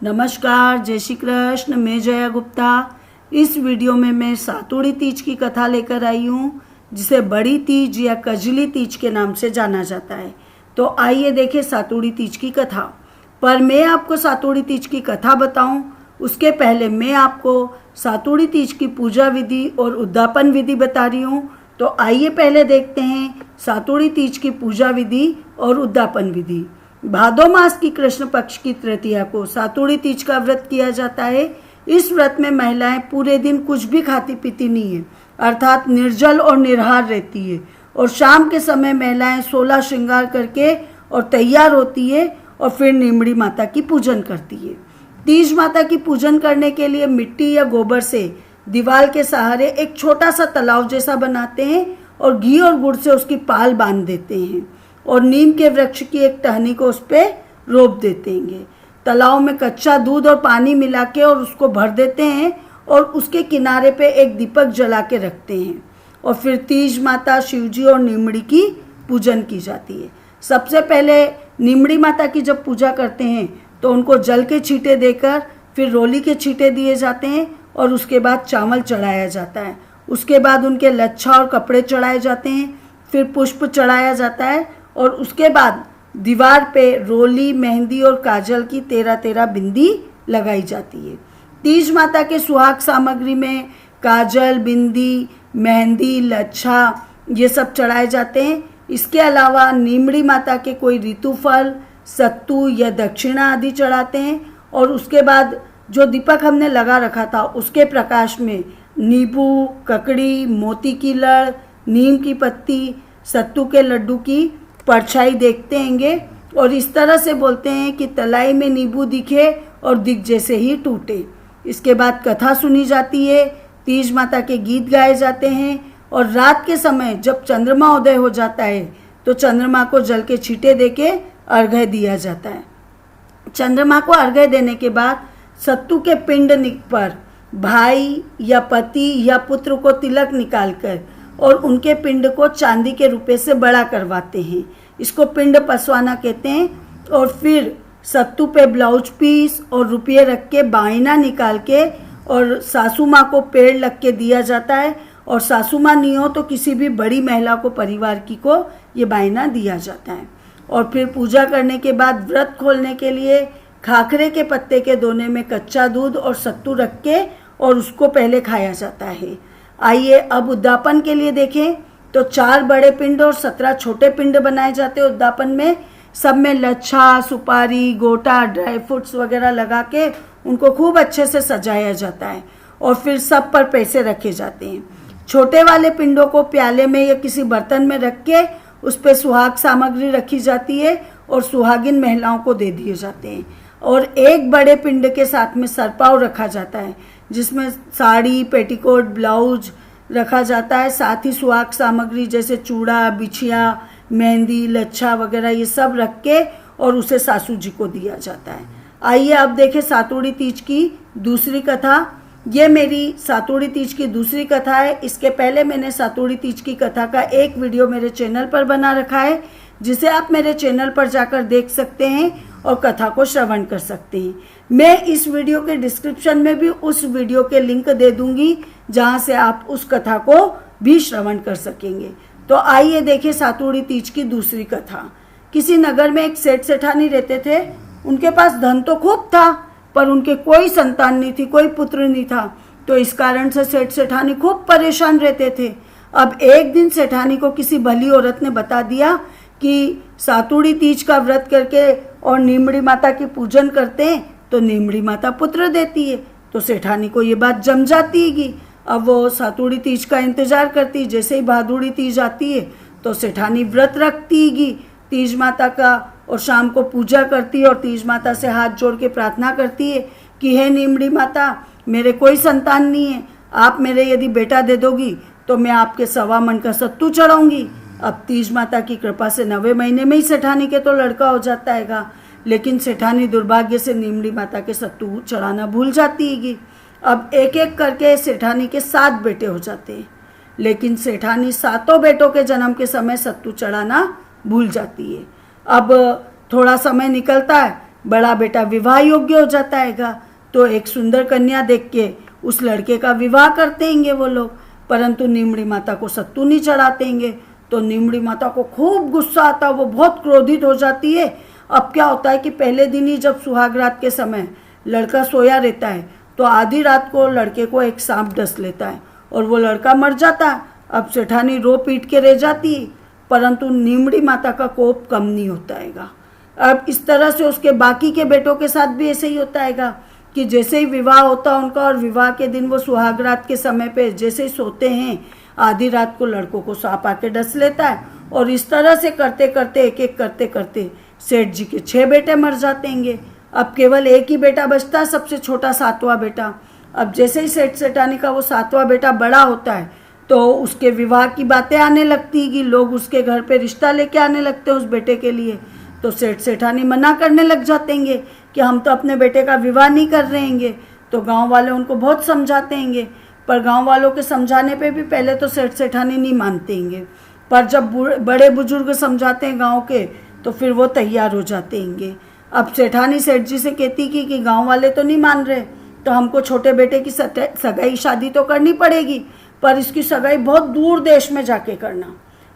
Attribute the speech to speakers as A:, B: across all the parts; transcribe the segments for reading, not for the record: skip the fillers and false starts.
A: नमस्कार, जय श्री कृष्ण। मैं जया गुप्ता। इस वीडियो में मैं सातुड़ी तीज की कथा लेकर आई हूँ, जिसे बड़ी तीज या कजली तीज के नाम से जाना जाता है। तो आइए देखें सातुड़ी तीज की कथा। पर मैं आपको सातुड़ी तीज की कथा बताऊं, उसके पहले मैं आपको सातुड़ी तीज की पूजा विधि और उद्यापन विधि बता रही हूँ। तो आइए पहले देखते हैं सातुड़ी तीज की पूजा विधि और उद्यापन विधि। भादो मास की कृष्ण पक्ष की तृतीया को सातुड़ी तीज का व्रत किया जाता है। इस व्रत में महिलाएं पूरे दिन कुछ भी खाती पीती नहीं है, अर्थात निर्जल और निराहार रहती है। और शाम के समय महिलाएं 16 श्रृंगार करके और तैयार होती है और फिर नीमड़ी माता की पूजन करती है। तीज माता की पूजन करने के लिए मिट्टी या गोबर से दीवार के सहारे एक छोटा सा तालाब जैसा बनाते हैं और घी और गुड़ से उसकी पाल बांध देते हैं और नीम के वृक्ष की एक टहनी को उस पर रोप देते हैं। तालाब में कच्चा दूध और पानी मिला के और उसको भर देते हैं और उसके किनारे पे एक दीपक जला के रखते हैं। और फिर तीज माता, शिवजी और नीमड़ी की पूजन की जाती है। सबसे पहले नीमड़ी माता की जब पूजा करते हैं तो उनको जल के छींटे देकर फिर रोली के छींटे दिए जाते हैं और उसके बाद चावल चढ़ाया जाता है। उसके बाद उनके लच्छा और कपड़े चढ़ाए जाते हैं, फिर पुष्प चढ़ाया जाता है और उसके बाद दीवार पे रोली, मेहंदी और काजल की 13-13 बिंदी लगाई जाती है। तीज माता के सुहाग सामग्री में काजल, बिंदी, मेहंदी, लच्छा ये सब चढ़ाए जाते हैं। इसके अलावा नीमड़ी माता के कोई ऋतुफल, सत्तू या दक्षिणा आदि चढ़ाते हैं। और उसके बाद जो दीपक हमने लगा रखा था उसके प्रकाश में नींबू, ककड़ी, मोती की लड़, नीम की पत्ती, सत्तू के लड्डू की परछाई देखते हैंगे और इस तरह से बोलते हैं कि तलाई में नींबू दिखे और दिख जैसे ही टूटे। इसके बाद कथा सुनी जाती है, तीज माता के गीत गाए जाते हैं और रात के समय जब चंद्रमा उदय हो जाता है तो चंद्रमा को जल के छींटे देके अर्घ्य दिया जाता है। चंद्रमा को अर्घ्य देने के बाद सत्तू के पिंड पर भाई या पति या पुत्र को तिलक निकालकर और उनके पिंड को चांदी के रुपए से बड़ा करवाते हैं। इसको पिंड पसवाना कहते हैं। और फिर सत्तू पे ब्लाउज पीस और रुपये रख के बायना निकाल के और सासू माँ को पेड़ लग के दिया जाता है। और सासू माँ नहीं हो तो किसी भी बड़ी महिला को, परिवार की को ये बायना दिया जाता है। और फिर पूजा करने के बाद व्रत खोलने के लिए खाखरे के पत्ते के दोने में कच्चा दूध और सत्तू रख के और उसको पहले खाया जाता है। आइए अब उद्यापन के लिए देखें तो 4 बड़े पिंड और 17 छोटे पिंड बनाए जाते हैं उद्यापन में। सब में लच्छा, सुपारी, गोटा, ड्राई फ्रूट्स वगैरह लगा के उनको खूब अच्छे से सजाया जाता है और फिर सब पर पैसे रखे जाते हैं। छोटे वाले पिंडों को प्याले में या किसी बर्तन में रख के उस पर सुहाग सामग्री रखी जाती है और सुहागिन महिलाओं को दे दिए जाते हैं। और एक बड़े पिंड के साथ में सरपाव रखा जाता है जिसमें साड़ी, पेटीकोट, ब्लाउज रखा जाता है। साथ ही सुहाग सामग्री जैसे चूड़ा, बिछिया, मेहंदी, लच्छा वगैरह ये सब रख के और उसे सासू जी को दिया जाता है। आइए अब देखें सातुड़ी तीज की दूसरी कथा। ये मेरी सातुड़ी तीज की दूसरी कथा है। इसके पहले मैंने सातुड़ी तीज की कथा का एक वीडियो मेरे चैनल पर बना रखा है, जिसे आप मेरे चैनल पर जाकर देख सकते हैं और कथा को श्रवण कर सकते हैं। मैं इस वीडियो के डिस्क्रिप्शन में भी उस वीडियो के लिंक दे दूंगी जहां से आप उस कथा को भी श्रवण कर सकेंगे। तो आइए देखें सातुड़ी तीज की दूसरी कथा। किसी नगर में एक सेठ सेठानी रहते थे। उनके पास धन तो खूब था पर उनके कोई संतान नहीं थी, कोई पुत्र नहीं था। तो इस कारण से सेठ सेठानी खूब परेशान रहते थे। अब एक दिन सेठानी को किसी भली औरत ने बता दिया कि सातुड़ी तीज का व्रत करके और नीमड़ी माता की पूजन करते हैं तो नीमड़ी माता पुत्र देती है। तो सेठानी को ये बात जम जाती है कि अब वो सातुड़ी तीज का इंतजार करती है। जैसे ही भादुड़ी तीज आती है तो सेठानी व्रत रखती है तीज माता का और शाम को पूजा करती है और तीज माता से हाथ जोड़ के प्रार्थना करती है कि हे नीमड़ी माता, मेरे कोई संतान नहीं है, आप मेरे यदि बेटा दे दोगी तो मैं आपके 1.25 मन का सत्तू चढ़ाऊंगी। अब तीज माता की कृपा से 9वें महीने में ही सेठानी के तो लड़का हो जाता है। लेकिन सेठानी दुर्भाग्य से नीमड़ी माता के सत्तू चढ़ाना भूल जाती है। अब एक एक करके सेठानी के 7 बेटे हो जाते हैं, लेकिन सेठानी 7 बेटों के जन्म के समय सत्तू चढ़ाना भूल जाती है। अब थोड़ा समय निकलता है बड़ा बेटा विवाह योग्य हो जाता हैगा, तो एक सुंदर कन्या देख के उस लड़के का विवाह करते हैंगे वो लोग। परंतु नीमड़ी माता को सत्तू नहीं चढ़ाते हैंगे, तो नीमड़ी माता को खूब गुस्सा आता, वो बहुत क्रोधित हो जाती है। अब क्या होता है कि पहले दिन ही जब सुहाग रात के समय लड़का सोया रहता है, तो आधी रात को लड़के को एक सांप डस लेता है और वो लड़का मर जाता है। अब सेठानी रो पीट के रह जाती है, परंतु नीमड़ी माता का कोप कम नहीं होता हैगा। अब इस तरह से उसके बाकी के बेटों के साथ भी ऐसे ही होता हैगा कि जैसे ही विवाह होता है उनका, और विवाह के दिन वो सुहाग रात के समय पे जैसे ही सोते हैं, आधी रात को लड़कों को सांप आके डस लेता है। और इस तरह से करते करते, एक एक करते करते सेठ जी के 6 बेटे मर जाते हैंगे। अब केवल एक ही बेटा बचता है, सबसे छोटा 7वां बेटा। अब जैसे ही सेठ सेठानी का वो 7वां बेटा बड़ा होता है, तो उसके विवाह की बातें आने लगती है कि लोग उसके घर पे रिश्ता लेके आने लगते हैं उस बेटे के लिए। तो सेठ सेठानी मना करने लग जाते हैंगे कि हम तो अपने बेटे का विवाह नहीं कर रहे हैंगे। तो गांव वाले उनको बहुत समझाते हैंगे, पर गांव वालों के समझाने पे भी पहले तो सेठ सेठानी नहीं मानते हैंगे, पर जब बड़े बुजुर्ग समझाते हैं गांव के, तो फिर वो तैयार हो जाते हैंगे। अब सेठानी सेठ जी से कहती कि गांव वाले तो नहीं मान रहे, तो हमको छोटे बेटे की सगाई शादी तो करनी पड़ेगी, पर इसकी सगाई बहुत दूर देश में जाके करना।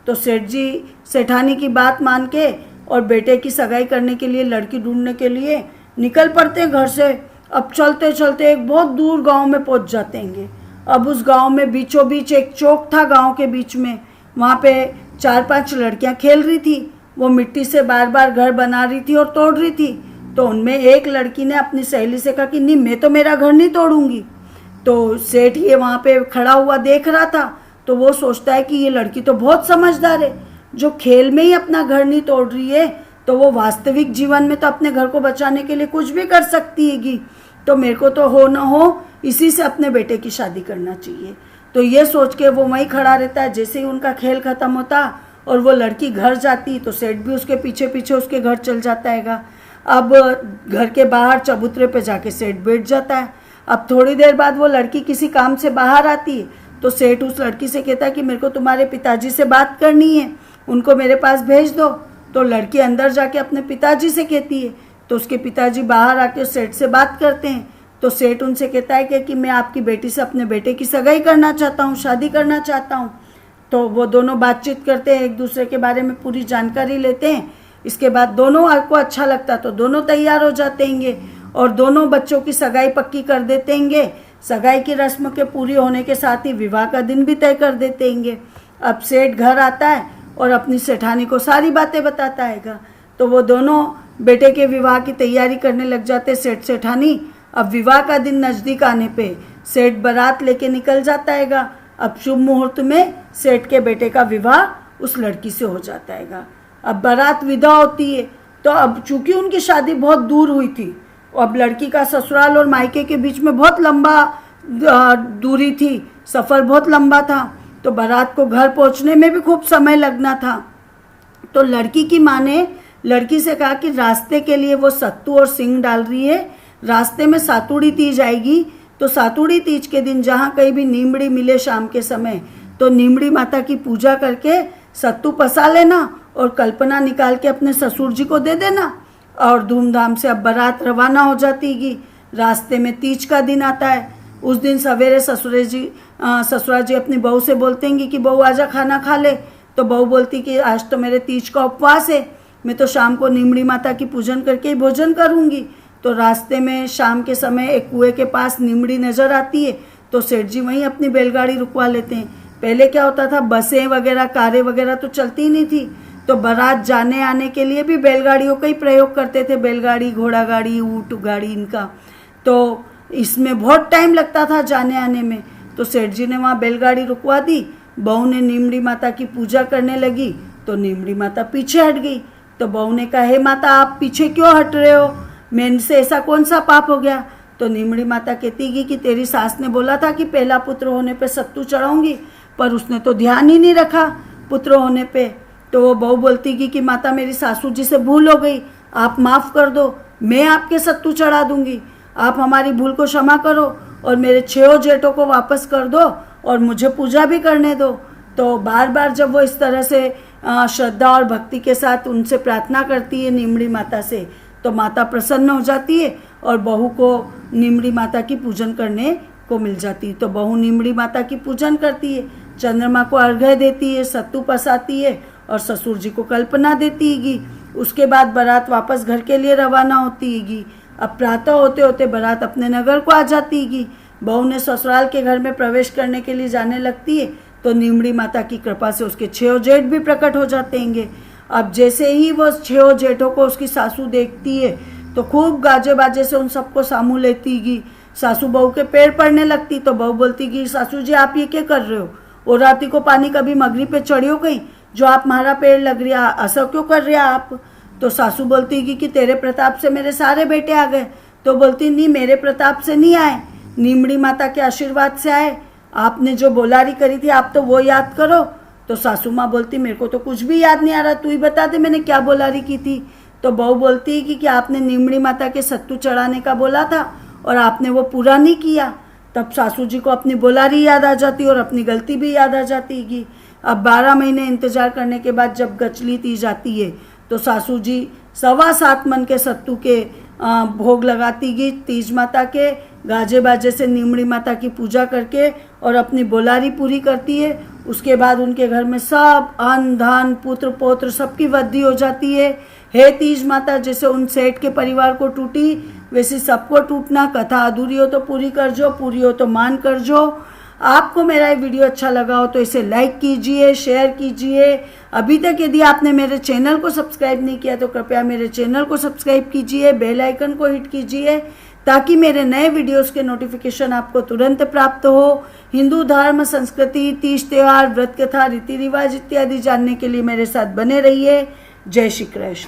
A: तो सेठ जी सेठानी की बात मान के और बेटे की सगाई करने के लिए, लड़की ढूंढने के लिए निकल पड़ते हैं घर से। अब चलते चलते एक बहुत दूर गांव में पहुंच जाते हैं। अब उस गांव में बीचों बीच एक चौक था, गांव के बीच में। वहाँ पे 4-5 लड़कियां खेल रही थी, वो मिट्टी से बार बार घर बना रही थी और तोड़ रही थी। तो उनमें एक लड़की ने अपनी सहेली से कहा कि नहीं, मैं तो मेरा घर नहीं तोड़ूंगी। तो सेठ ये वहाँ पे खड़ा हुआ देख रहा था, तो वो सोचता है कि ये लड़की तो बहुत समझदार है, जो खेल में ही अपना घर नहीं तोड़ रही है, तो वो वास्तविक जीवन में तो अपने घर को बचाने के लिए कुछ भी कर सकती हैगी। तो मेरे को तो हो ना हो इसी से अपने बेटे की शादी करना चाहिए। तो ये सोच के वो वहीं खड़ा रहता है। जैसे ही उनका खेल खत्म होता और वो लड़की घर जाती, तो सेठ भी उसके पीछे पीछे उसके घर चल जाता हैगा। अब घर के बाहर चबूतरे पे जाके सेठ बैठ जाता है। अब थोड़ी देर बाद वो लड़की किसी काम से बाहर आती है, तो सेठ उस लड़की से कहता है कि मेरे को तुम्हारे पिताजी से बात करनी है, उनको मेरे पास भेज दो। तो लड़की अंदर जाके अपने पिताजी से कहती है, तो उसके पिताजी बाहर आके सेठ से बात करते हैं। तो सेठ उनसे कहता है कि मैं आपकी बेटी से अपने बेटे की सगाई करना चाहता हूँ, शादी करना चाहता हूँ। तो वो दोनों बातचीत करते हैं, एक दूसरे के बारे में पूरी जानकारी लेते हैं। इसके बाद दोनों को अच्छा लगता तो दोनों तैयार हो जाते हैंगे और दोनों बच्चों की सगाई पक्की कर देते हैंगे। सगाई की रस्म के पूरी होने के साथ ही विवाह का दिन भी तय कर देते हैंगे। अब सेठ घर आता है और अपनी सेठानी को सारी बातें बताता हैगा। तो वो दोनों बेटे के विवाह की तैयारी करने लग जाते सेठ सेठानी। अब विवाह का दिन नज़दीक आने पे सेठ बारात लेके निकल जाता हैगा। अब शुभ मुहूर्त में सेठ के बेटे का विवाह उस लड़की से हो जाता हैगा। अब बारात विदा होती है, तो अब चूंकि उनकी शादी बहुत दूर हुई थी, अब लड़की का ससुराल और मायके के बीच में बहुत लंबा दूरी थी, सफ़र बहुत लंबा था, तो बारात को घर पहुंचने में भी खूब समय लगना था। तो लड़की की माँ ने लड़की से कहा कि रास्ते के लिए वो सत्तू और सिंग डाल रही है, रास्ते में सातुड़ी तीज आएगी, तो सातुड़ी तीज के दिन जहाँ कहीं भी नीमड़ी मिले शाम के समय, तो नीमड़ी माता की पूजा करके सत्तू पसा लेना और कल्पना निकाल के अपने ससुर जी को दे देना। और धूमधाम से अब बारात रवाना हो जाती है। रास्ते में तीज का दिन आता है। उस दिन सवेरे ससुरा जी अपनी बहू से बोलते हैं कि बहू आजा खाना खा ले। तो बहू बोलती कि आज तो मेरे तीज का उपवास है, मैं तो शाम को नीमड़ी माता की पूजन करके ही भोजन करूँगी। तो रास्ते में शाम के समय एक कुएं के पास नीमड़ी नज़र आती है, तो सेठ जी वहीं अपनी बैलगाड़ी रुकवा लेते हैं। पहले क्या होता था, बसें वगैरह कारें वगैरह तो चलती ही नहीं थी, तो बारात जाने आने के लिए भी बैलगाड़ियों का ही प्रयोग करते थे, बैलगाड़ी, घोड़ा गाड़ी, ऊँट गाड़ी इनका। तो इसमें बहुत टाइम लगता था जाने आने में। तो सेठ जी ने वहाँ बैलगाड़ी रुकवा दी। बहू ने नीमड़ी माता की पूजा करने लगी, तो नीमड़ी माता पीछे हट गई। तो बहू ने कहा, हे माता आप पीछे क्यों हट रहे हो, मेरे से ऐसा कौन सा पाप हो गया। तो नीमड़ी माता कहती कि तेरी सास ने बोला था कि पहला पुत्र होने पे सत्तू चढ़ाऊंगी, पर उसने तो ध्यान ही नहीं रखा पुत्र होने पे। तो वो बहू बोलती कि माता मेरी सासू जी से भूल हो गई, आप माफ़ कर दो, मैं आपके सत्तू चढ़ा दूंगी, आप हमारी भूल को क्षमा करो और मेरे 6 जेठों को वापस कर दो और मुझे पूजा भी करने दो। तो बार बार जब वो इस तरह से श्रद्धा और भक्ति के साथ उनसे प्रार्थना करती है नीमड़ी माता से, तो माता प्रसन्न हो जाती है और बहू को नीमड़ी माता की पूजन करने को मिल जाती है। तो बहू नीमड़ी माता की पूजन करती है, चंद्रमा को अर्घ्य देती है, सत्तू पसाती है और ससुर जी को कल्पना देती हैगी। उसके बाद बारात वापस घर के लिए रवाना होती हैगी। अब प्रातः होते होते बारात अपने नगर को आ जाती हैगी। बहू ने ससुराल के घर में प्रवेश करने के लिए जाने लगती है तो नीमड़ी माता की कृपा से उसके 6 जेठ भी प्रकट हो जाते हैंगे। अब जैसे ही वो 6 जेठों को उसकी सासू देखती है तो खूब गाजे बाजे से उन सबको सामू लेती गी। सासू बहू के पैर पड़ने लगती तो बहू बोलती कि सासू जी आप ये क्या कर रहे हो, और राती को पानी कभी मगरी पे चढ़ी हो गई जो आप हमारा पेड़ लग रहा, ऐसा क्यों कर रहे आप। तो सासू बोलती कि तेरे प्रताप से मेरे सारे बेटे आ गए। तो बोलती नहीं, मेरे प्रताप से नहीं आए, नीमड़ी माता के आशीर्वाद से आए। आपने जो बोलारी करी थी आप तो वो याद करो। तो सासू माँ बोलती मेरे को तो कुछ भी याद नहीं आ रहा, तू ही बता दे मैंने क्या बोलारी की थी। तो बहू बोलती है कि आपने नीमड़ी माता के सत्तू चढ़ाने का बोला था और आपने वो पूरा नहीं किया। तब सासू जी को अपनी बोलारी याद आ जाती और अपनी गलती भी याद आ जाती है। अब 12 महीने इंतजार करने के बाद जब गचली तीज आती है तो सासू जी 7.25 मन के सत्तू के भोग लगाती गई तीज माता के, गाजे बाजे से नीमड़ी माता की पूजा करके और अपनी बोलारी पूरी करती है। उसके बाद उनके घर में सब अन्न धन पुत्र पौत्र सबकी वृद्धि हो जाती है। हे तीज माता, जैसे उन सेठ के परिवार को टूटी वैसे सबको टूटना, कथा अधूरी हो तो पूरी कर जो, पूरी हो तो मान कर जो। आपको मेरा ये वीडियो अच्छा लगा हो तो इसे लाइक कीजिए, शेयर कीजिए। अभी तक यदि आपने मेरे चैनल को सब्सक्राइब नहीं किया तो कृपया मेरे चैनल को सब्सक्राइब कीजिए, बेल आइकन को हिट कीजिए ताकि मेरे नए वीडियोस के नोटिफिकेशन आपको तुरंत प्राप्त हो। हिंदू धर्म, संस्कृति, तीज त्योहार, व्रत कथा, रीति रिवाज इत्यादि जानने के लिए मेरे साथ बने रहिए। जय श्री कृष्ण।